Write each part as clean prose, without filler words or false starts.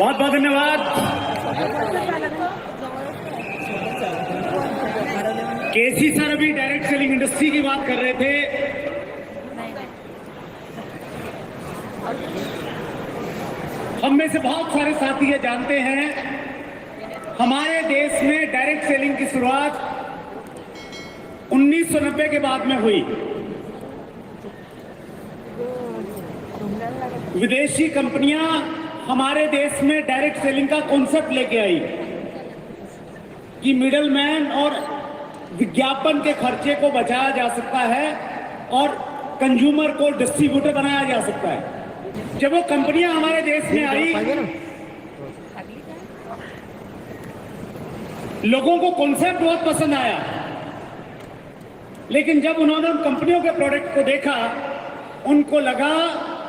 बहुत बहुत धन्यवाद। केसी सर अभी डायरेक्ट सेलिंग इंडस्ट्री की बात कर रहे थे। हम में से बहुत सारे साथी ये जानते हैं, हमारे देश में डायरेक्ट सेलिंग की शुरुआत 1990 के बाद में हुई। विदेशी कंपनियां हमारे देश में डायरेक्ट सेलिंग का कॉन्सेप्ट लेके आई कि मिडलमैन और विज्ञापन के खर्चे को बचाया जा सकता है और कंज्यूमर को डिस्ट्रीब्यूटर बनाया जा सकता है। जब वो कंपनियां हमारे देश में आई, लोगों को कॉन्सेप्ट बहुत पसंद आया, लेकिन जब उन्होंने उन कंपनियों के प्रोडक्ट को देखा, उनको लगा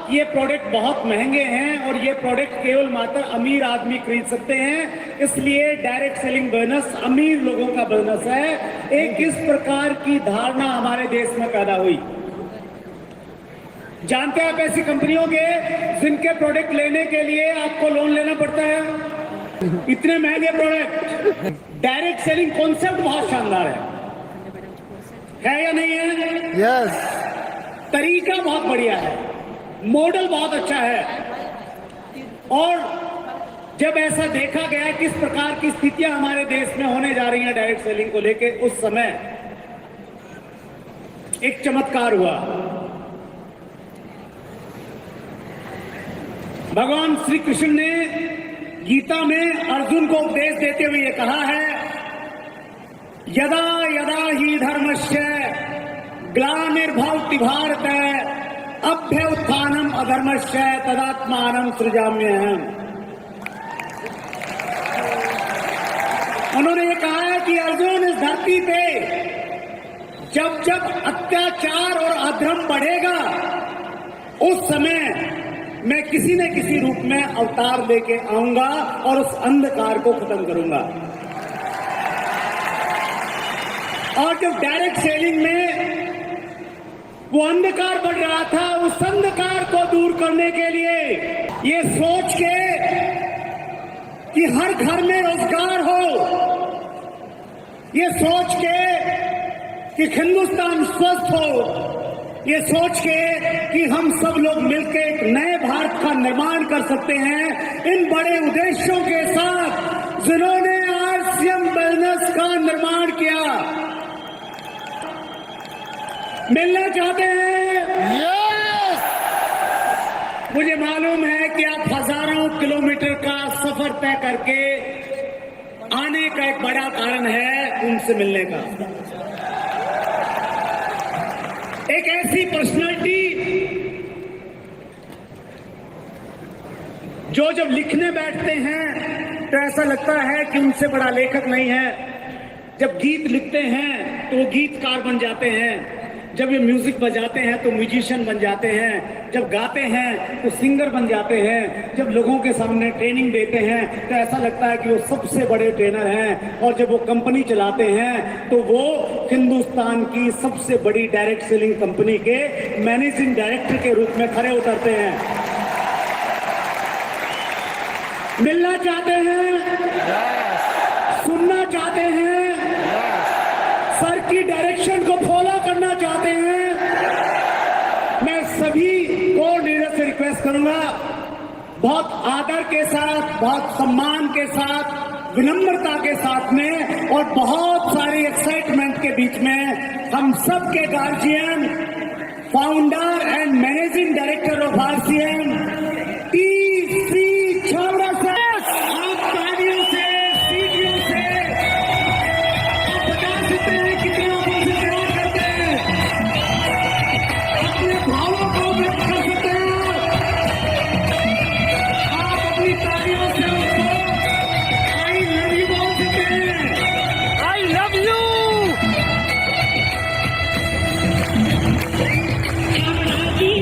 कि ये प्रोडक्ट बहुत महंगे हैं और ये प्रोडक्ट केवल मात्र अमीर आदमी खरीद सकते हैं, इसलिए डायरेक्ट सेलिंग बिजनेस अमीर लोगों का बिजनेस है। एक इस प्रकार की धारणा हमारे देश में पैदा हुई। जानते हैं आप ऐसी कंपनियों के जिनके प्रोडक्ट लेने के लिए आपको लोन लेना पड़ता है, इतने महंगे प्रोडक्ट। डायरेक्ट सेलिंग कॉन्सेप्ट बहुत शानदार है या नहीं है? यस। तरीका बहुत बढ़िया है, मॉडल बहुत अच्छा है। और जब ऐसा देखा गया किस प्रकार की स्थितियां हमारे देश में होने जा रही हैं डायरेक्ट सेलिंग को लेके, उस समय एक चमत्कार हुआ। भगवान श्री कृष्ण ने गीता में अर्जुन को उपदेश देते हुए ये कहा है, यदा यदा ही धर्मस्य ग्लानिर्भवति भारत अभ्युत्थानम अधर्मस्य तदात्मानं सृजाम्यहम्। उन्होंने ये कहा है कि अर्जुन, इस धरती पे जब जब अत्याचार और अधर्म बढ़ेगा, उस समय मैं किसी न किसी रूप में अवतार लेके आऊंगा और उस अंधकार को खत्म करूंगा। और जब डायरेक्ट सेलिंग में वो अंधकार बढ़ रहा था, उस अंधकार को दूर करने के लिए ये सोच के कि हर घर में रोजगार हो, ये सोच के कि हिंदुस्तान स्वस्थ हो, ये सोच के कि हम सब लोग मिलकर एक नए भारत का निर्माण कर सकते हैं, इन बड़े उद्देश्यों के साथ जिन्होंने आरसीएम बिजनेस का निर्माण किया, मिलना चाहते हैं? यस। मुझे मालूम है कि आप हजारों किलोमीटर का सफर तय करके आने का एक बड़ा कारण है उनसे मिलने का। एक ऐसी पर्सनालिटी जो जब लिखने बैठते हैं तो ऐसा लगता है कि उनसे बड़ा लेखक नहीं है। जब गीत लिखते हैं तो वो गीतकार बन जाते हैं, जब ये म्यूजिक बजाते हैं तो म्यूजिशियन बन जाते हैं, जब गाते हैं तो सिंगर बन जाते हैं, जब लोगों के सामने ट्रेनिंग देते हैं तो ऐसा लगता है कि वो सबसे बड़े ट्रेनर हैं, और जब वो कंपनी चलाते हैं तो वो हिंदुस्तान की सबसे बड़ी डायरेक्ट सेलिंग कंपनी के मैनेजिंग डायरेक्टर के रूप में खड़े उतरते हैं। मिलना चाहते हैं? सुनना चाहते हैं? सर की डायरेक्शन को फॉलो करना चाहते हैं? मैं सभी कोऑर्डिनेटर से रिक्वेस्ट करूंगा, बहुत आदर के साथ, बहुत सम्मान के साथ, विनम्रता के साथ में और बहुत सारी एक्साइटमेंट के बीच में हम सब के guardian, founder and managing director of RCM TC Chhawra से आप तालियों से, सीटियों से आप बता सकते हैं कितने आपसे प्यार करते हैं, अपने भावों को व्यक्त कर सकते हैं। आप अपनी तालियों से उनको आई लव यू बोल सकते हैं। I love you. Happy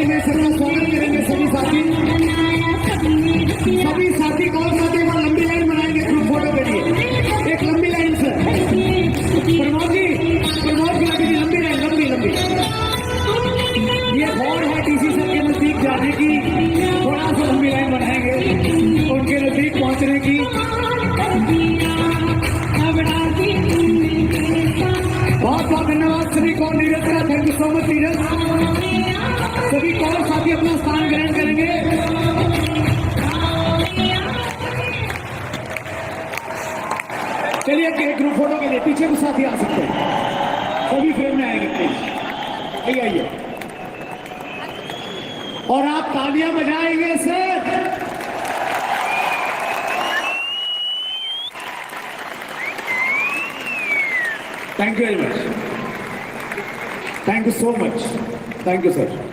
ताली में सबका स्वागत करेंगे सभी साथी कौन साथी एक बार लंबी लाइन बनाएंगे ग्रुप फोटो के लिए एक लंबी लाइन से प्रमोद जी लंबी लाइन लंबी ये और है डीसी सर के नजदीक जाने की थोड़ा सा लंबी लाइन बनाएंगे उनके नजदीक पहुंचने की बहुत बहुत धन्यवाद सभी को नीरज का thank you so much Neeraj सभी कौन साथी अपना स्थान ग्रहण करेंगे चलिए एक ग्रुप फोटो के लिए पीछे भी साथी आ सकते हैं सभी फ्रेम में आएंगे प्लीज आइए और आप तालियां बजाएंगे sir thank you very much thank you so much thank you sir